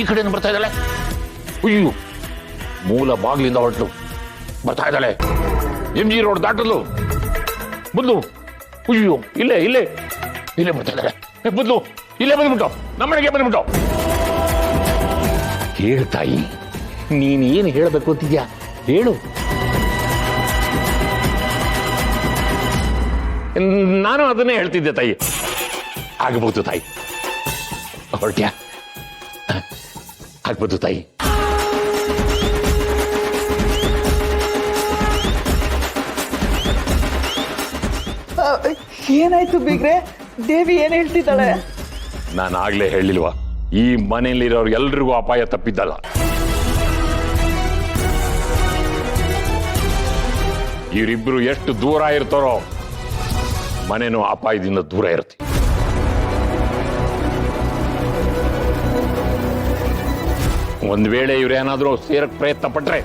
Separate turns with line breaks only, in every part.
ಈ ಕಡೆನೂ ಬರ್ತಾ ಇದ್ದಾಳೆ. ಅಯ್ಯೋ, ಮೂಲ ಬಾಗಿಲಿಂದ ಹೊರಟು ಬರ್ತಾ ಇದ್ದಾಳೆ. MG ರೋಡ್ ದಾಟಲು ಬದಲು. ಅಯ್ಯೋ, ಇಲ್ಲೇ ಇಲ್ಲೇ ಇಲ್ಲೇ ಬರ್ತಾ ಇದ್ದಾಳೆ. ಬದಲು ಇಲ್ಲೇ ಬಂದ್ಬಿಟ್ಟು ನಮ್ಮನೆಗೆ ಬಂದ್ಬಿಟ್ಟು. ಹೇಳು ತಾಯಿ, ನೀನು ಏನು ಹೇಳಬೇಕು ಅಂತಿದ್ಯಾ ಹೇಳು. ನಾನು ಅದನ್ನೇ ಹೇಳ್ತಿದ್ದೆ ತಾಯಿ. ಆಗ್ಬೋದು ತಾಯಿ. ಹೊರಟ್ಯಾ? ಆಗ್ಬೋದು ತಾಯಿ.
ಏನಾಯ್ತು ಬೀಗ್ರೆ? ದೇವಿ ಏನ್ ಹೇಳ್ತಿದ್ದಾಳೆ?
ನಾನು ಆಗ್ಲೇ ಹೇಳಿಲ್ವಾ, ಈ ಮನೆಯಲ್ಲಿರೋರು ಎಲ್ರಿಗೂ ಅಪಾಯ ತಪ್ಪಿದ್ದಲ್ಲ. ಇವರಿಬ್ರು ಎಷ್ಟು ದೂರ ಇರ್ತಾರೋ ಮನೇನು ಅಪಾಯದಿಂದ ದೂರ ಇರುತ್ತೆ. ಒಂದ್ ವೇಳೆ ಇವ್ರೇನಾದ್ರೂ ಸೇರಕ್ ಪ್ರಯತ್ನ ಪಟ್ರೆ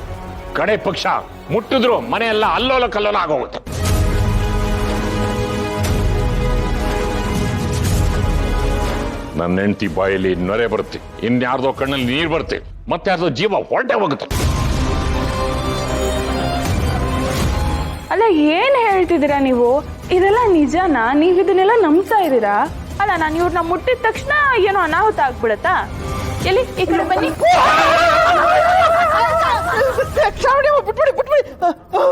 ಕಡೆ ಪಕ್ಷ ಮುಟ್ಟಿದ್ರು ಮನೆಯೆಲ್ಲ ಅಲ್ಲೋಲ ಕಲ್ಲೋಲ ಆಗೋಗುತ್ತೆ. ನನ್ನ ಹೆಂಡತಿ ಬಾಯಲ್ಲಿ ನೊರೆ ಬರುತ್ತೆ, ಇನ್ಯಾರ್ದೋ ಕಣ್ಣಲ್ಲಿ ನೀರು ಬರುತ್ತೆ, ಮತ್ತೆ ಯಾರ್ದೋ ಜೀವ ಹೊರಟೆ ಹೋಗುತ್ತೆ.
ಅಲ್ಲ, ಏನ್ ಹೇಳ್ತಿದ್ದೀರಾ ನೀವು? ಇದೆಲ್ಲ ನಿಜನಾ? ನೀವ್ ಇದನ್ನೆಲ್ಲ ನಂಬ್ತಾ ಇದ್ದೀರಾ? ಅಲ್ಲ, ನಾನು ಇವ್ರನ್ನ ಮುಟ್ಟಿದ ತಕ್ಷಣ ಏನೋ ಅನಾಹುತ ಆಗ್ಬಿಡತ್ತಾ? ಎಲ್ಲಿ ಈ ಕಡೆ ಬನ್ನಿ.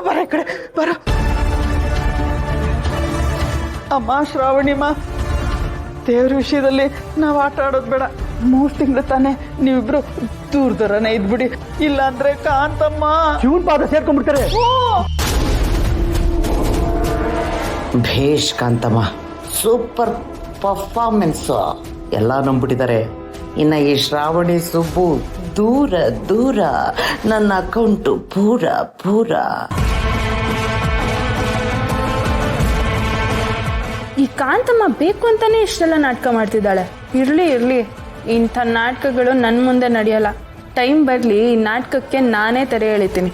ಬರ ಈ ಕಡೆ ಬರ. ಅಮ್ಮ ಶ್ರಾವಣಿಮ್ಮ, ದೇವ್ರ ವಿಷಯದಲ್ಲಿ ನಾವ್ ಆಟ ಆಡೋದ್ ಬೇಡ. 3 ತಿಂಗಳು ತಾನೆ, ನೀವಿಬ್ರು ದೂರದರನೇ ಇದ್ಬಿಡಿ. ಇಲ್ಲಾಂದ್ರೆ ಕಾಂತಮ್ಮ
ಶಿವನ್ ಪಾದ ಸೇರ್ಕೊಂಡ್ಬಿಡ್ತಾರೆ.
ಭೇಷ್ ಕಾಂತಮ್ಮ, ಸೂಪರ್ ಪರ್ಫಾರ್ಮೆನ್ಸ್. ಎಲ್ಲ ನಂಬಿಟ್ಟಿದ್ದಾರೆ. ಇನ್ನ ಈ ಶ್ರಾವಣಿ ಸುಬ್ಬು ದೂರ ದೂರ, ನನ್ನ ಅಕೌಂಟು ಪೂರ ಪೂರ.
ಈ ಕಾಂತಮ್ಮ ಬೇಕು ಅಂತಾನೆ ಇಷ್ಟೆಲ್ಲ ನಾಟಕ ಮಾಡ್ತಿದ್ದಾಳೆ. ಇರ್ಲಿ ಇರ್ಲಿ, ಇಂಥ ನಾಟಕಗಳು ನನ್ ಮುಂದೆ ನಡೆಯಲ್ಲ. ಟೈಮ್ ಬರ್ಲಿ, ಈ ನಾಟಕಕ್ಕೆ ನಾನೇ ತೆರೆ ಎಳಿತೀನಿ.